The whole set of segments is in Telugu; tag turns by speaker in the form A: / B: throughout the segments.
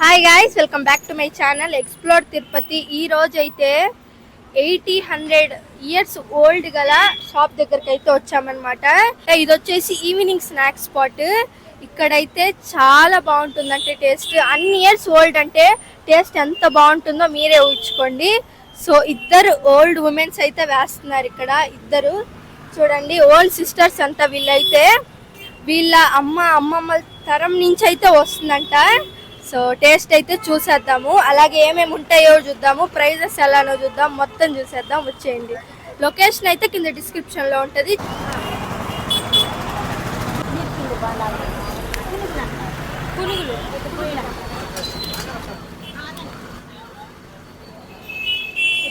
A: Hi guys, welcome back to my channel explore Tirupati. ఈ రోజు అయితే 100 years ఓల్డ్ గల షాప్ దగ్గరికి అయితే వచ్చామన్నమాట. ఇది వచ్చేసి ఈవినింగ్ స్నాక్స్ స్పాట్. ఇక్కడైతే చాలా బాగుంటుందంటే టేస్ట్, అన్ని ఇయర్స్ ఓల్డ్ అంటే టేస్ట్ ఎంత బాగుంటుందో మీరే ఊహించుకోండి. సో ఇద్దరు ఓల్డ్ ఉమెన్స్ అయితే వేస్తున్నారు ఇక్కడ. ఇద్దరు చూడండి, ఓల్డ్ సిస్టర్స్ అంతా. వీళ్ళైతే వీళ్ళ అమ్మమ్మ తరం నుంచి అయితే వస్తుందంట. సో టేస్ట్ అయితే చూసేద్దాము, అలాగే ఏమేమి ఉంటాయో చూద్దాము, ప్రైజెస్ ఎలానో చూద్దాం, మొత్తం చూసేద్దాం. వచ్చేయండి. లొకేషన్ అయితే కింద డిస్క్రిప్షన్లో ఉంటుంది.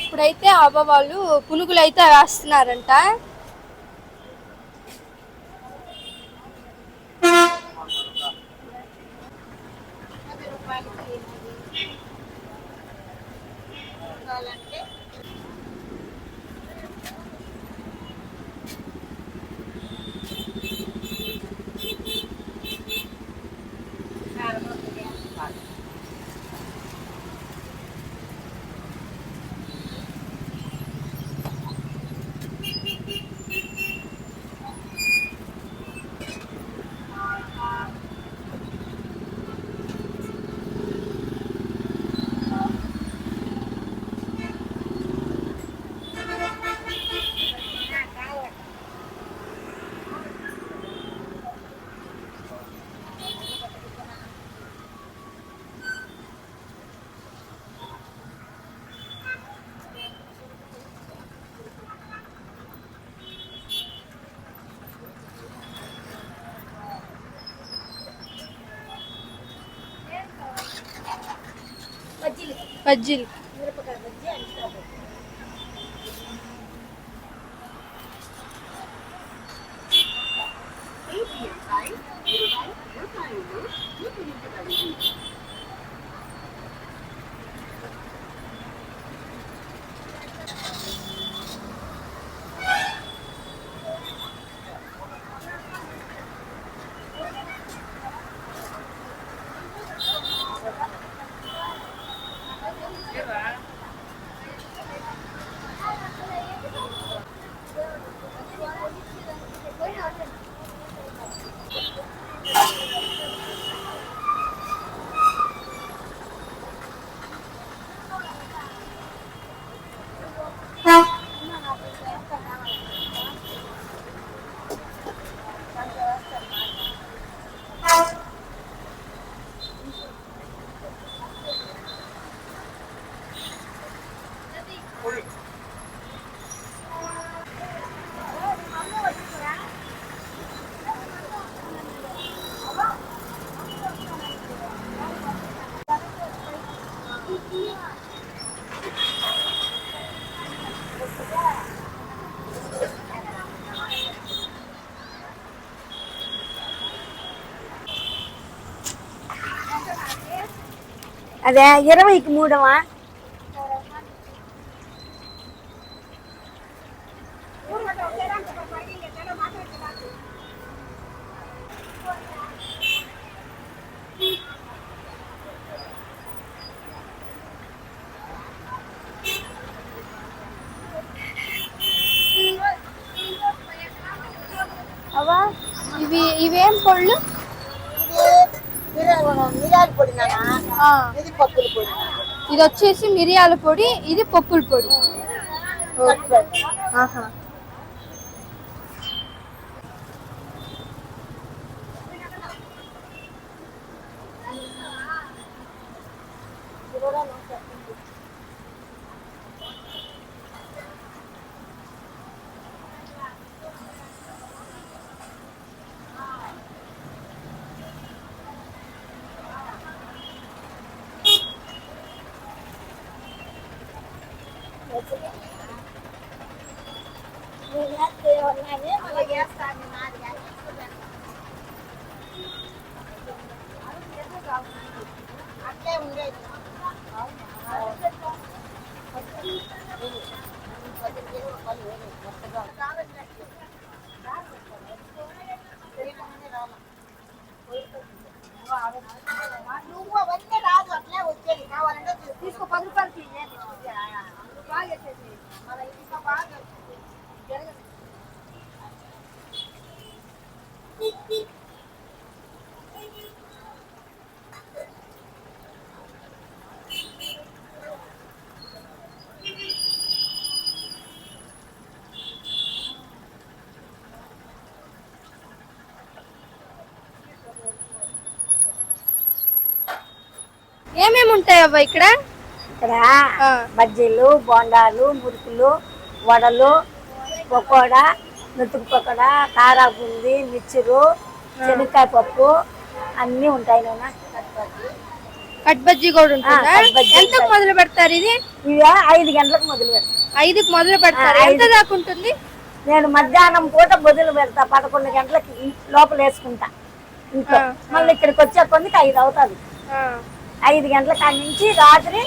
A: ఇప్పుడైతే అవ్వ వాళ్ళు పునుగులు అయితే వేస్తున్నారంట. బజ్జీలు
B: అదే 20కి 3.
A: అవా ఇవేం పళ్ళు?
B: మిరియాల పొడి, ఇది పప్పుల పొడి.
A: ఇది వచ్చేసి మిరియాల పొడి, ఇది పప్పుల పొడి. ఆహా.
B: అట్లే ఉండేది. నువ్వు అవన్నీ రాదు. వచ్చేది కావాలంటే తీసుకో 10 రూపాయలకి బాగా వేసేసి మళ్ళీ ఇంకా బాగా జరగదు.
A: ఏమేమి ఉంటాయి అవ్వ ఇక్కడ?
B: ఇక్కడ
A: ఆ.
B: బజ్జీలు, బోండాలు, మురుకులు, వడలు, పకోడా, మెతుకు పకోడా, కారా బూంది, మిక్చరు, శనక్కాయ పప్పు అన్నీ ఉంటాయి నాన్న.
A: కట్ బజ్జీ కూడా ఉంటుందా?
B: కట్ బజ్జీ
A: ఎంతకు మొదలు పెడతారు ఇది?
B: ఇవి 5 గంటలకు మొదలు పెడతాను.
A: 5కి మొదలు పెడతారు. ఎంత దాకా ఉంటుంది?
B: నేను మధ్యాహ్నం పూట మొదలు పెడతా, 11 గంటలకి లోపల వేసుకుంటా ఇంట్లో. మళ్ళీ ఇక్కడికి వచ్చే కొందికి 5 అవుతుంది. 5 గంటల కాడి నుంచి రాత్రి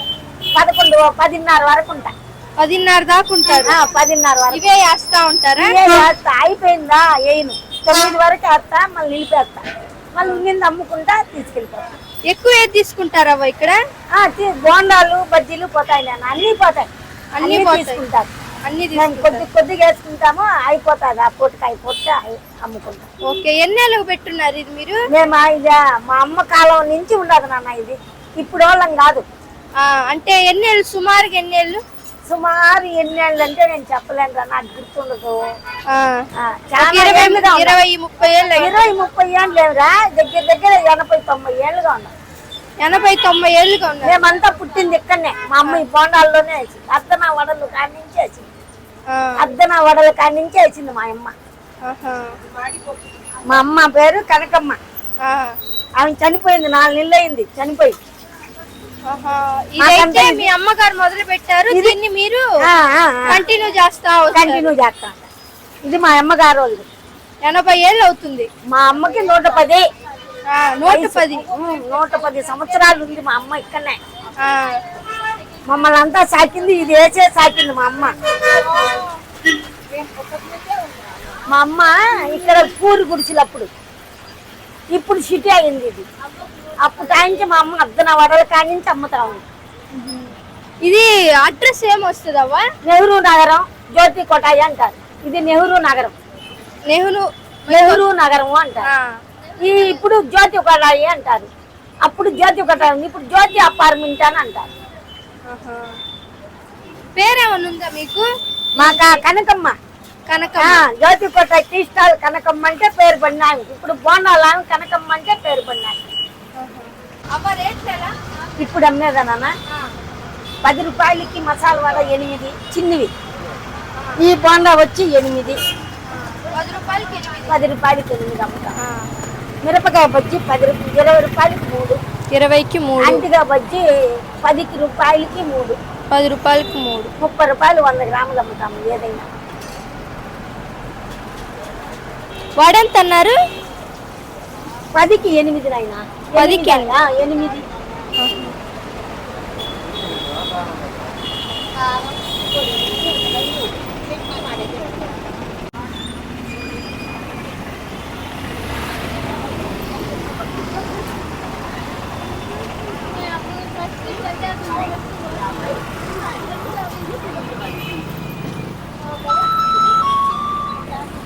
B: 10:30 వరకు ఉంటా.
A: 10:30 దాకా ఉంటారు.
B: 10:30 వరకు
A: ఇవే వేస్తా ఉంటారా?
B: ఇవే వేస్తా. అయిపోయిందా వేయను. 9 వరకు వేస్తా, మళ్ళీ నిలిపేస్తా, మళ్ళీ నిన్ను అమ్ముకుంటా తీసుకెళ్ళిపోతా.
A: ఎక్కువ ఏది తీసుకుంటారవ్వ ఇక్కడ?
B: బోండాలు, బజ్జీలు పోతాయి నాన్న, అన్ని పోతాయి.
A: అన్ని
B: అన్ని
A: పోతాయి.
B: తీసుకుంటారు.
A: అన్ని
B: మేము కొద్దిగా వేసుకుంటాము, అయిపోతుంది. ఆ పూటకి అయిపోతే అమ్ముకుంటాం.
A: ఓకే. ఎన్నేళ్ళకు పెట్టున్నారు ఇది మీరు?
B: మేము ఇది మా అమ్మ కాలం నుంచి ఉండదు నాన్న. ఇది ఇప్పుడు వాళ్ళం కాదు.
A: అంటే ఎన్నేళ్ళు, సుమారుగా ఎన్నేళ్ళు?
B: సుమారు ఎన్నేళ్ళు అంటే నేను చెప్పలేను రా, నాకు గుర్తుండదు. చాలా
A: 20-30 ఏళ్ళు.
B: 20-30 ఏళ్ళు లేవురా, దగ్గర 80-90 ఏళ్ళుగా ఉన్నాం.
A: 80-90 ఏళ్ళుగా ఉన్నారు.
B: మేమంతా పుట్టింది ఇక్కడనే. మా అమ్మ ఈ బోండాల్లోనే వేసింది. అద్దన వడలు కాడి నుంచి వేసింది. అద్దన వడల కాడి నుంచి వేసింది మా అమ్మ. మా అమ్మ పేరు కనకమ్మ. ఆమె చనిపోయింది, 4 నెలలు అయింది చనిపోయి.
A: ఇదైతే మీ అమ్మగారు మొదలు పెట్టారు, దీన్ని మీరు కంటిన్యూ చేస్తా.
B: ఇది మా అమ్మగారు వాళ్ళు.
A: 80 ఏళ్ళు అవుతుంది.
B: మా అమ్మకి 110.
A: 110
B: సంవత్సరాలు ఉంది మా అమ్మ ఇక్కడనే. మమ్మల్ని అంతా సాకింది, ఇది వేసే సాకింది మా అమ్మ. మా అమ్మ ఇక్కడ పూరి గుడిచినప్పుడు, ఇప్పుడు సిటీ అయింది ఇది. అప్పుడు నుంచి మా అమ్మ అద్దన వడల కాడి నుంచి అమ్ముతా ఉంది.
A: ఇది అడ్రస్ ఏమొస్తుందవ్వా?
B: నెహ్రూ నగరం, జ్యోతి కొటాయి అంటారు. ఇది నెహ్రూ నగరం. నెహ్రూ నగరం అంటారు. ఇప్పుడు జ్యోతి కొటాయి అంటారు. అప్పుడు జ్యోతి కొటాయి ఉంది, ఇప్పుడు జ్యోతి అపార్ట్మెంట్ అని అంటారు.
A: పేరేమన్నా ఉందా మీకు?
B: మాకు కనకమ్మ. జ్యోతి కొటాయి టీ స్టాల్ కనకమ్మ అంటే పేరు పడినాయి. ఇప్పుడు బోండాలు కనకమ్మ అంటే పేరు పడినాయి. ఇప్పుడు అమ్మేదా నాన్న? 10 రూపాయలకి మసాలా వడ 8 చిన్నవి. ఈ బోండా వచ్చి 8. 10 రూపాయలకి 8 అమ్ముతా. మిరపకాయ బజ్జి 20 రూపాయలకి 3.
A: 20కి 3.
B: అంటిగా బజ్జి 10 రూపాయలకి 3.
A: 10 రూపాయలకి 3.
B: 30 రూపాయలు 100 గ్రాములు అమ్ముతాము ఏదైనా.
A: వాడెంత అన్నారు?
B: 10కి 8 నాయన.
A: 10కి
B: 8.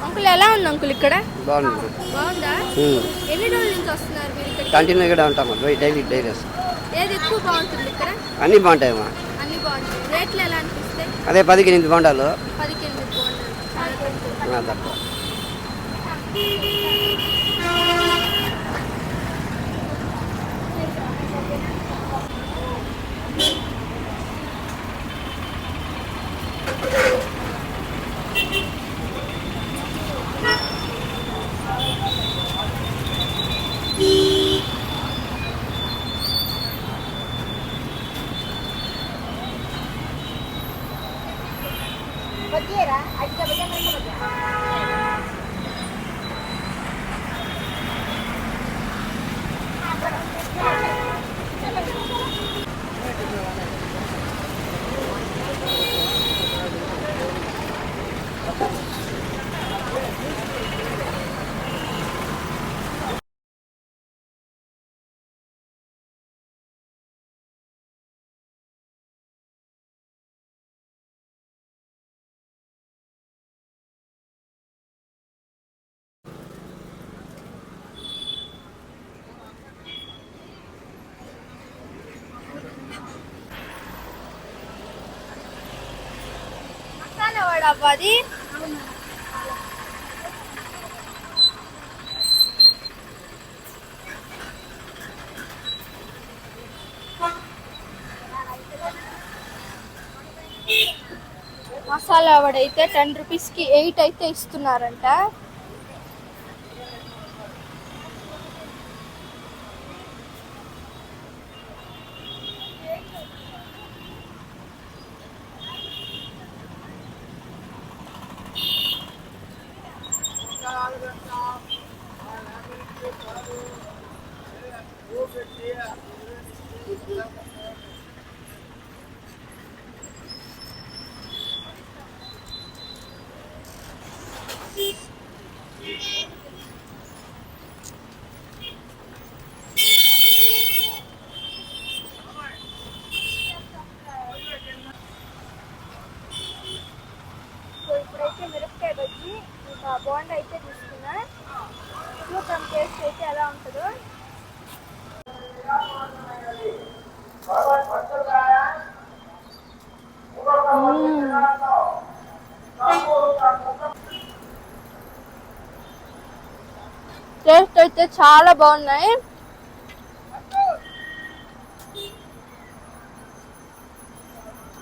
A: అంకుల్ ఎలా ఉంది అంకుల్ ఇక్కడ?
C: బాగుంది.
A: బాగుందా? ఎన్ని రోజుల నుంచి వస్తున్నారు మీరు ఇక్కడ?
C: కంటిన్యూగా ఉంటాం డైలీ.
A: ఏది ఎక్కువ బాగుంటుంది ఇక్కడ?
C: అన్నీ బాగుంటాయమ్మా.
A: అన్ని బాగుంటాయి. రేట్లు ఎలా అనిపిస్తాయి?
C: అదే 10కి 8 బొండాలు.
A: 10కి 8 బాగుంటుంది.
C: తక్కువ.
A: కదా అవ్వది. మసాలా వడ అయితే 10 రూపీస్కి 8 అయితే ఇస్తున్నారంట. ఇప్పుడైతే మిరపకాయ బజ్జి ఇంకా బోండా అయితే తీసుకున్నా. చూద్దాం టేస్ట్ అయితే ఎలా ఉంటుందో. టేస్ట్ అయితే చాలా బాగున్నాయి.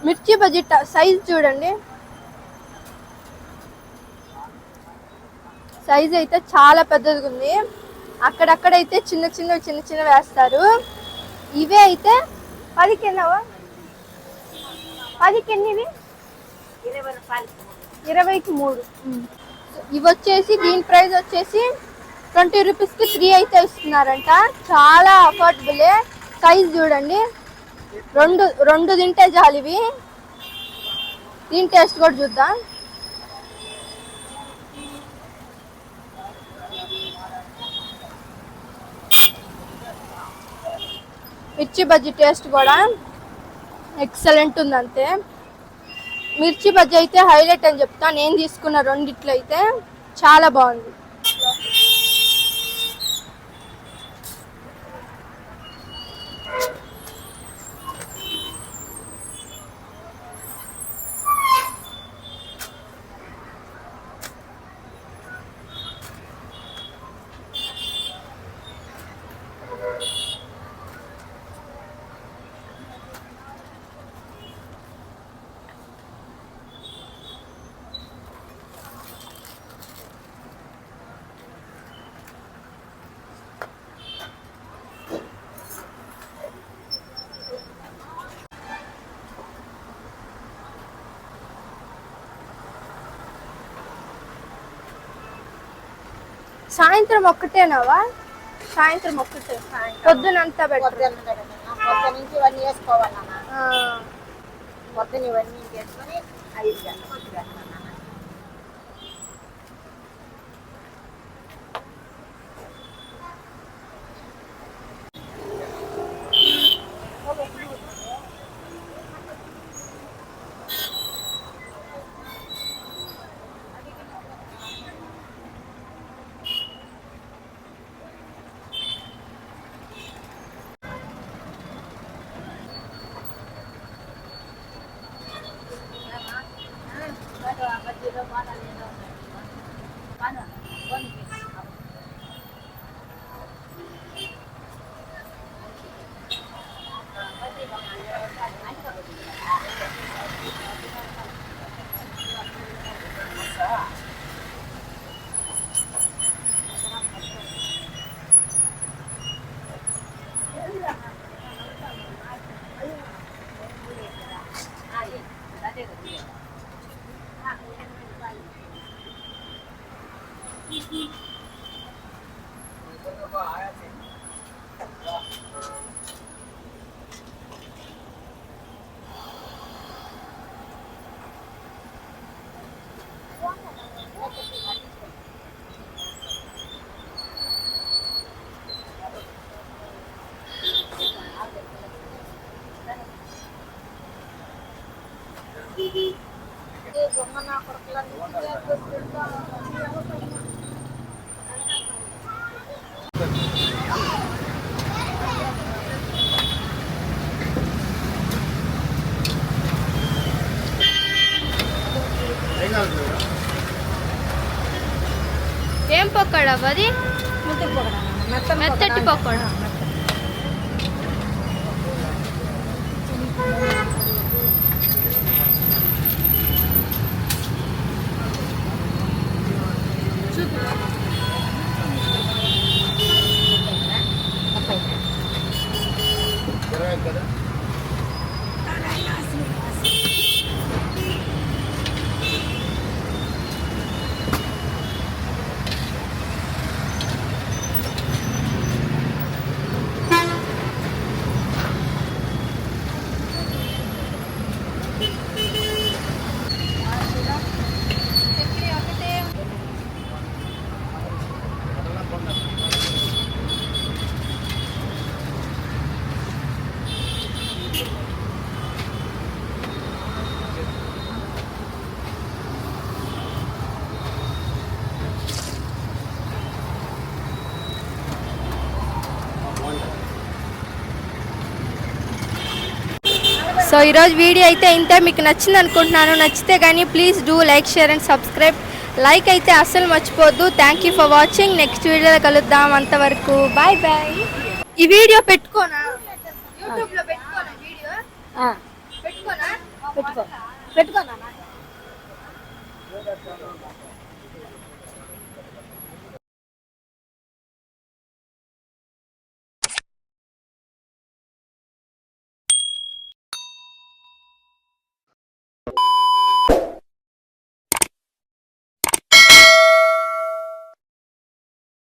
A: మిర్చి బజ్జీ సైజ్ చూడండి. సైజ్ అయితే చాలా పెద్దదిగా ఉంది. అక్కడక్కడైతే చిన్న చిన్న వేస్తారు. ఇవే అయితే 10కి ఎన్నవా? 10కి ఎన్నివి? 20కి 3. ఇవి వచ్చేసి దీని ప్రైస్ వచ్చేసి 20 రూపీస్కి 3 అయితే ఇస్తున్నారంట. చాలా అఫోర్డబులే. సైజ్ చూడండి. రెండు తింటే చాలు ఇవి. దీని టేస్ట్ కూడా చూద్దాం. మిర్చి బజ్జీ టేస్ట్ కూడా ఎక్సలెంట్ ఉంది అంతే. మిర్చి బజ్జీ అయితే హైలైట్ అని చెప్తా. నేను తీసుకున్న రెండిట్లో అయితే చాలా బాగుంది. సాయంత్రం ఒక్కటేనావా? సాయంత్రం ఒక్కటే, పొద్దునంతా పెడతారు.
B: పొద్దు నుంచి ఇవన్నీ వేసుకోవాలన్నా. పొద్దున ఇవన్నీ వేసుకొని 5 గంటలకు వచ్చి పెడతాను.
A: బాబు అది మెత్తటి పకోడా. సో ఈరోజు వీడియో అయితే ఇంతే. మీకు నచ్చింది అనుకుంటున్నాను. నచ్చితే కానీ please do like, share and subscribe. Like అయితే అస్సలు మర్చిపోద్దు. Thank you for watching. Next వీడియోలో కలుద్దాం. అంతవరకు బాయ్ బాయ్. ఈ వీడియో పెట్టుకోనా, యూట్యూబ్లో పెట్టుకోనా, వీడియో పెట్టుకోనా,
B: పెట్టుకోనా